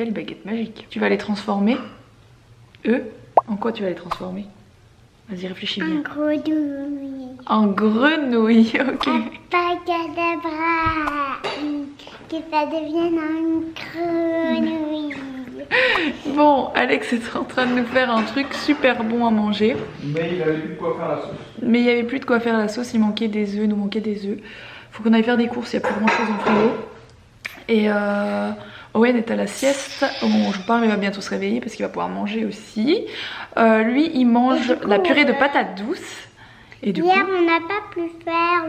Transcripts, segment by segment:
nouvelle baguette magique. Tu vas les transformer. En quoi tu vas les transformer? Vas-y, réfléchis bien. En grenouille. En grenouille, ok. Abracadabra. Que ça devienne en grenouille. Bon, Alex est en train de nous faire un truc super bon à manger. Mais il avait plus de quoi faire la sauce. Mais il n'y avait plus de quoi faire la sauce, il manquait des œufs, il nous manquait des œufs. Faut qu'on aille faire des courses, il n'y a plus grand chose en frigo. Et Owen est à la sieste au moment où je vous parle, mais il va bientôt se réveiller parce qu'il va pouvoir manger aussi. Lui, il mange la purée de patates douces. Et du Hier, coup, on n'a pas pu faire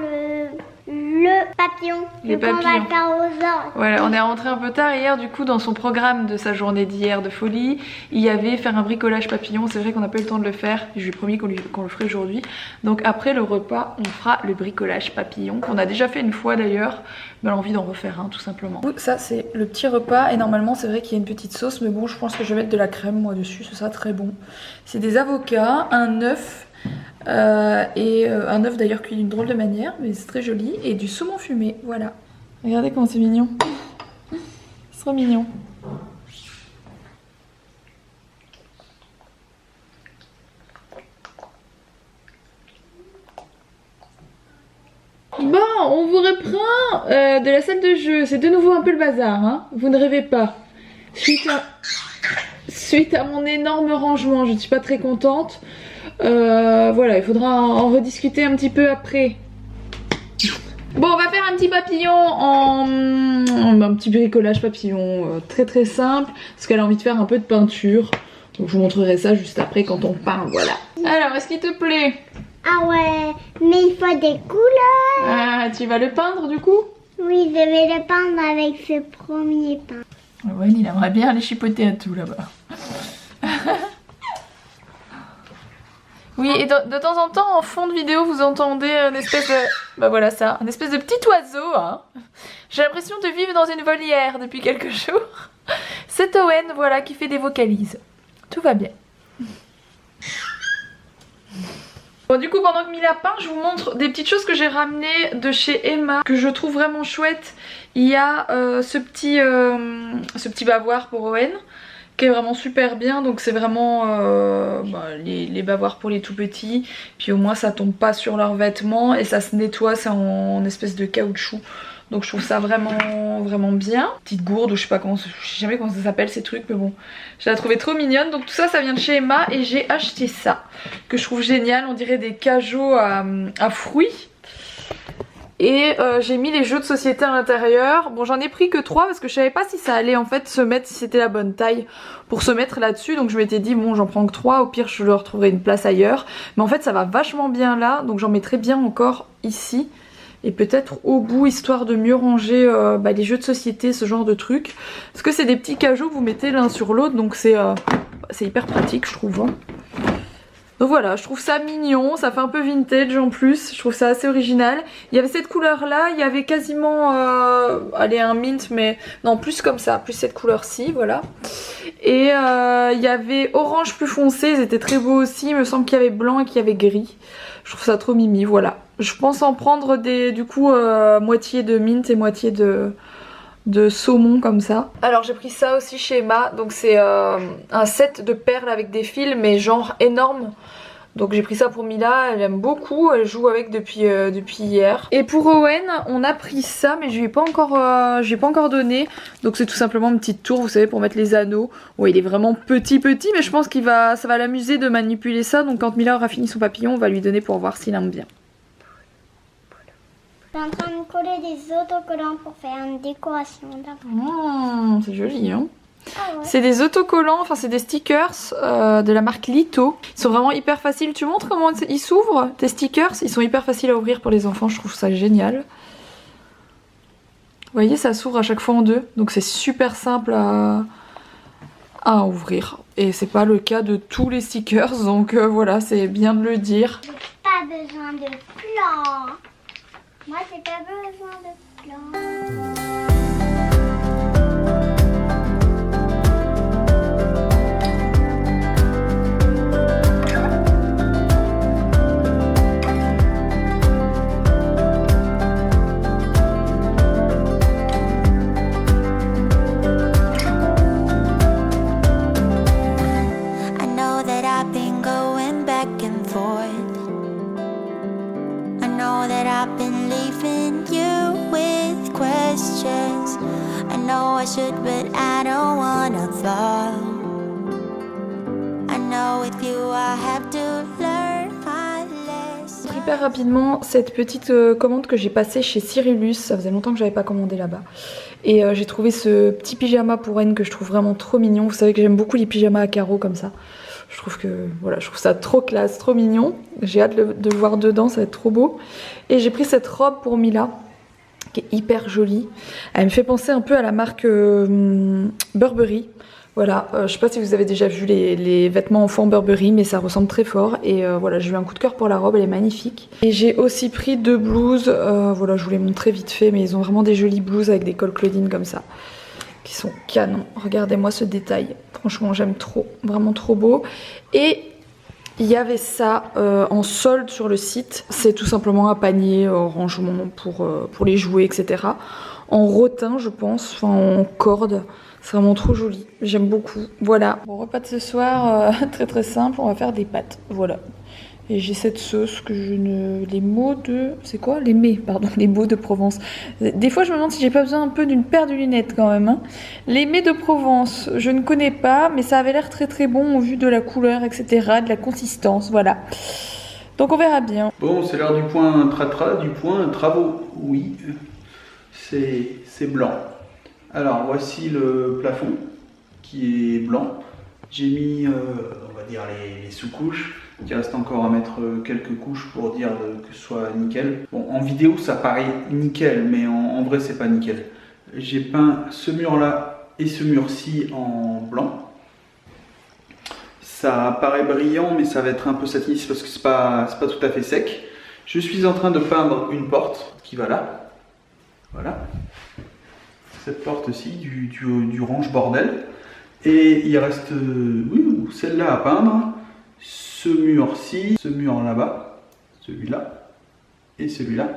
le papillon. Les Donc, papillons. on va le faire aux autres. voilà, on est rentré un peu tard hier, du coup dans son programme de sa journée d'hier de folie, il y avait faire un bricolage papillon. C'est vrai qu'on n'a pas eu le temps de le faire, je lui ai promis qu'on le ferait aujourd'hui. Donc après le repas, on fera le bricolage papillon, qu'on a déjà fait une fois d'ailleurs, mais on a envie d'en refaire un tout simplement. Ça c'est le petit repas, et normalement c'est vrai qu'il y a une petite sauce, mais bon je pense que je vais mettre de la crème moi dessus, ce sera très bon. C'est des avocats, un œuf, un œuf d'ailleurs cuit d'une drôle de manière, mais c'est très joli, et du saumon fumé, voilà. Regardez comment c'est mignon. C'est trop mignon. Bon, on vous reprend de la salle de jeu. C'est de nouveau un peu le bazar, hein. Vous ne rêvez pas. Suite à mon énorme rangement, je ne suis pas très contente. Voilà, il faudra en rediscuter un petit peu après. Bon, on va faire un petit papillon un petit bricolage papillon très très simple, parce qu'elle a envie de faire un peu de peinture. Donc je vous montrerai ça juste après quand on peint, voilà. Alors, est-ce qu'il te plaît? Ah ouais, mais il faut des couleurs. Ah, tu vas le peindre du coup? Oui, je vais le peindre avec ce premier pain. Ouais, il aimerait bien aller chipoter à tout là-bas. Oui, et de temps en temps, en fond de vidéo, vous entendez une espèce de... Bah voilà ça, un espèce de petit oiseau, hein. J'ai l'impression de vivre dans une volière depuis quelques jours. C'est Owen, voilà, qui fait des vocalises. Tout va bien. Bon, du coup, pendant que Mila peint, je vous montre des petites choses que j'ai ramenées de chez Emma, que je trouve vraiment chouette. Il y a ce petit bavoir pour Owen, qui est vraiment super bien. Donc c'est vraiment les bavoirs pour les tout petits, puis au moins ça tombe pas sur leurs vêtements et ça se nettoie, c'est en espèce de caoutchouc, donc je trouve ça vraiment vraiment bien. Petite gourde, je sais pas comment, je sais jamais comment ça s'appelle ces trucs, mais bon, je la trouvais trop mignonne. Donc tout ça, ça vient de chez Emma et j'ai acheté ça que je trouve génial, on dirait des cajots à fruits. Et j'ai mis les jeux de société à l'intérieur. Bon, j'en ai pris que 3 parce que je savais pas si ça allait en fait se mettre, si c'était la bonne taille pour se mettre là-dessus. Donc je m'étais dit bon, j'en prends que 3, au pire je leur trouverai une place ailleurs. Mais en fait ça va vachement bien là, donc j'en mettrai bien encore ici. Et peut-être au bout, histoire de mieux ranger les jeux de société, ce genre de trucs. Parce que c'est des petits cajots que vous mettez l'un sur l'autre, donc c'est hyper pratique je trouve, hein. Donc voilà, je trouve ça mignon, ça fait un peu vintage en plus, je trouve ça assez original. Il y avait cette couleur là, il y avait quasiment allez, un mint, mais non, plus comme ça, plus cette couleur-ci, voilà. Et il y avait orange plus foncé, ils étaient très beaux aussi, il me semble qu'il y avait blanc et qu'il y avait gris. Je trouve ça trop mimi, voilà. Je pense en prendre du coup moitié de mint et moitié de saumon comme ça. Alors j'ai pris ça aussi chez Emma, donc c'est un set de perles avec des fils mais genre énorme. Donc j'ai pris ça pour Mila, elle aime beaucoup, elle joue avec depuis hier. Et pour Owen, on a pris ça mais je lui ai pas encore donné. Donc c'est tout simplement une petite tour, vous savez, pour mettre les anneaux. Ouais, il est vraiment petit mais je pense ça va l'amuser de manipuler ça. Donc quand Mila aura fini son papillon, on va lui donner pour voir s'il aime bien. Je suis en train de coller des autocollants pour faire une décoration d'abord. Mmh, c'est joli, hein. Ah ouais. C'est des autocollants, enfin c'est des stickers de la marque Lito. Ils sont vraiment hyper faciles. Tu montres comment ils s'ouvrent, tes stickers? Ils sont hyper faciles à ouvrir pour les enfants, je trouve ça génial. Vous voyez, ça s'ouvre à chaque fois en deux. Donc c'est super simple à ouvrir. Et c'est pas le cas de tous les stickers, donc voilà, c'est bien de le dire. J'ai pas besoin de plan. Moi, j'ai pas besoin de plan. should, but I don't wanna fall. I know with you I have to learn my lesson. Hyper rapidement, cette petite commande que j'ai passée chez Cyrillus, ça faisait longtemps que j'avais pas commandé là-bas. Et j'ai trouvé ce petit pyjama pour N que je trouve vraiment trop mignon. Vous savez que j'aime beaucoup les pyjamas à carreaux comme ça. Je trouve que voilà, je trouve ça trop classe, trop mignon. J'ai hâte de le voir dedans, ça va être trop beau. Et j'ai pris cette robe pour Mila, qui est hyper jolie. Elle me fait penser un peu à la marque Burberry. Voilà, je sais pas si vous avez déjà vu les vêtements enfants Burberry, mais ça ressemble très fort. Et voilà, j'ai eu un coup de cœur pour la robe, elle est magnifique. Et j'ai aussi pris 2 blouses, voilà, je vous les montrer vite fait, mais ils ont vraiment des jolies blouses avec des cols Claudine comme ça, qui sont canons. Regardez-moi ce détail, franchement j'aime trop, vraiment trop beau. Et il y avait ça en solde sur le site, c'est tout simplement un panier rangement pour les jouets, etc. En rotin je pense, enfin en corde. C'est vraiment trop joli, j'aime beaucoup. Voilà, bon repas de ce soir, très très simple, on va faire des pâtes, voilà. Et j'ai cette sauce que je ne... Les mots de... C'est quoi? Les mets, pardon, les mots de Provence. Des fois je me demande si j'ai pas besoin un peu d'une paire de lunettes quand même. Hein. Les mets de Provence, je ne connais pas, mais ça avait l'air très très bon au vu de la couleur, etc., de la consistance, voilà. Donc on verra bien. Bon, c'est l'heure du point tratra, du point travaux. Oui, c'est blanc. Alors voici le plafond qui est blanc. J'ai mis, on va dire, les sous-couches. Il reste encore à mettre quelques couches pour dire que ce soit nickel. Bon, en vidéo ça paraît nickel, mais en vrai c'est pas nickel. J'ai peint ce mur là et ce mur-ci en blanc. Ça paraît brillant, mais ça va être un peu satiniste parce que c'est pas tout à fait sec. Je suis en train de peindre une porte qui va là. Voilà. Cette porte-ci du range bordel. Et il reste celle-là à peindre. Ce mur-ci, ce mur là-bas, celui-là et celui-là.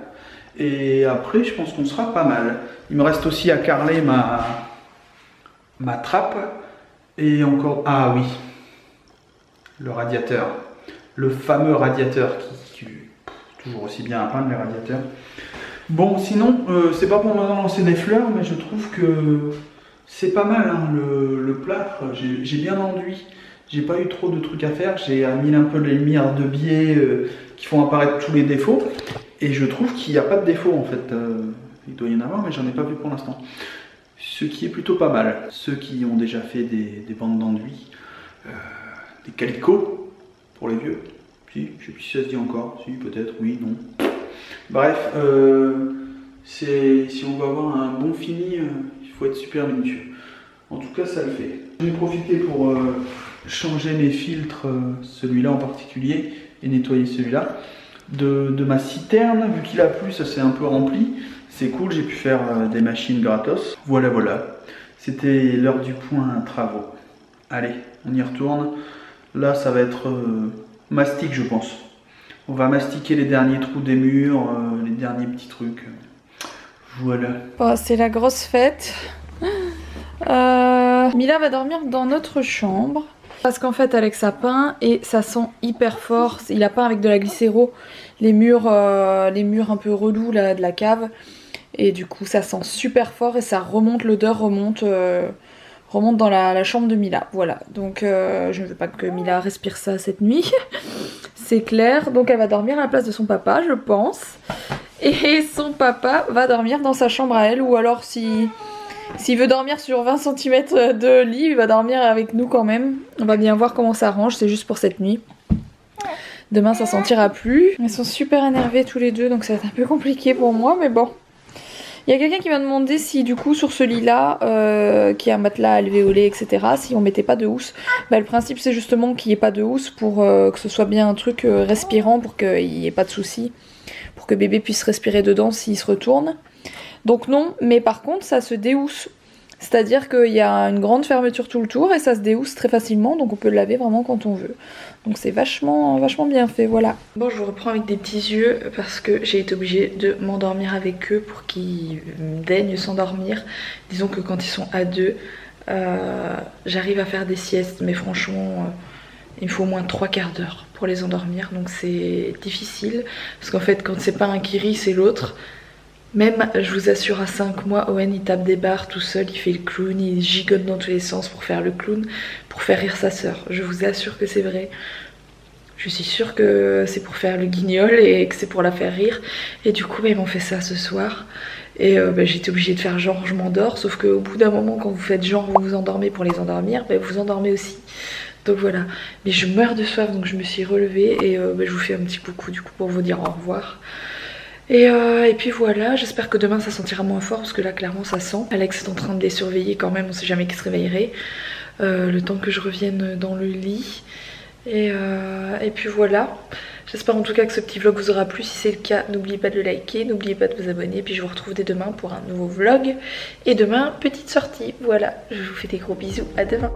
Et après, je pense qu'on sera pas mal. Il me reste aussi à carreler ma trappe. Et encore... Ah oui, le radiateur. Le fameux radiateur qui toujours aussi bien à peindre, les radiateurs. Bon, sinon, c'est pas pour me lancer des fleurs, mais je trouve que c'est pas mal, hein, le plâtre. J'ai bien enduit. J'ai pas eu trop de trucs à faire, j'ai mis un peu les lumières de biais qui font apparaître tous les défauts. Et je trouve qu'il n'y a pas de défaut en fait. Il doit y en avoir, mais j'en ai pas vu pour l'instant. Ce qui est plutôt pas mal. Ceux qui ont déjà fait des bandes d'enduit, des calicots pour les vieux. Si, je sais plus si ça se dit encore. Si, peut-être, oui, non. Bref, si on veut avoir un bon fini, il faut être super minutieux. En tout cas, ça le fait. J'ai profité pour changer mes filtres, celui-là en particulier, et nettoyer celui-là. De ma citerne, vu qu'il a plu, ça s'est un peu rempli. C'est cool, j'ai pu faire des machines gratos. Voilà, voilà. C'était l'heure du point travaux. Allez, on y retourne. Là, ça va être mastic, je pense. On va mastiquer les derniers trous des murs, les derniers petits trucs. Voilà. Bon, c'est la grosse fête. Mila va dormir dans notre chambre. Parce qu'en fait Alex a peint et ça sent hyper fort. Il a peint avec de la glycéro les murs un peu relous là, de la cave. Et du coup ça sent super fort et ça remonte, l'odeur remonte dans la chambre de Mila. Voilà, donc je ne veux pas que Mila respire ça cette nuit. C'est clair, donc elle va dormir à la place de son papa je pense. Et son papa va dormir dans sa chambre à elle, ou alors s'il veut dormir sur 20 cm de lit, il va dormir avec nous quand même. On va bien voir comment ça arrange, c'est juste pour cette nuit. Demain ça sentira plus. Ils sont super énervés tous les deux, donc ça va être un peu compliqué pour moi, mais bon. Il y a quelqu'un qui m'a demandé si du coup sur ce lit là, qui est un matelas alvéolé, etc., si on mettait pas de housse. Bah, le principe c'est justement qu'il n'y ait pas de housse pour que ce soit bien un truc respirant, pour qu'il n'y ait pas de soucis, pour que bébé puisse respirer dedans s'il se retourne. Donc non, mais par contre ça se déhousse. C'est-à-dire qu'il y a une grande fermeture tout le tour et ça se déhousse très facilement, donc on peut le laver vraiment quand on veut. Donc c'est vachement bien fait, voilà. Bon, je vous reprends avec des petits yeux parce que j'ai été obligée de m'endormir avec eux pour qu'ils daignent s'endormir. Disons que quand ils sont à deux, j'arrive à faire des siestes, mais franchement, il me faut au moins 3/4 d'heure pour les endormir, donc c'est difficile. Parce qu'en fait, quand c'est pas un qui rit, c'est l'autre. Même, je vous assure, à 5 mois, Owen il tape des barres tout seul, il fait le clown, il gigote dans tous les sens pour faire le clown, pour faire rire sa sœur. Je vous assure que c'est vrai. Je suis sûre que c'est pour faire le guignol et que c'est pour la faire rire. Et du coup, ils m'ont fait ça ce soir. Et j'étais obligée de faire genre je m'endors. Sauf qu'au bout d'un moment, quand vous faites genre vous vous endormez pour les endormir, vous endormez aussi. Donc voilà. Mais je meurs de soif, donc je me suis relevée. Et je vous fais un petit coucou du coup pour vous dire au revoir. Et puis voilà, j'espère que demain ça sentira moins fort parce que là clairement ça sent. Alex est en train de les surveiller quand même, on sait jamais qui se réveillerait. Le temps que je revienne dans le lit. Et puis voilà, j'espère en tout cas que ce petit vlog vous aura plu. Si c'est le cas, n'oubliez pas de le liker, n'oubliez pas de vous abonner. Puis je vous retrouve dès demain pour un nouveau vlog. Et demain, petite sortie. Voilà, je vous fais des gros bisous, à demain.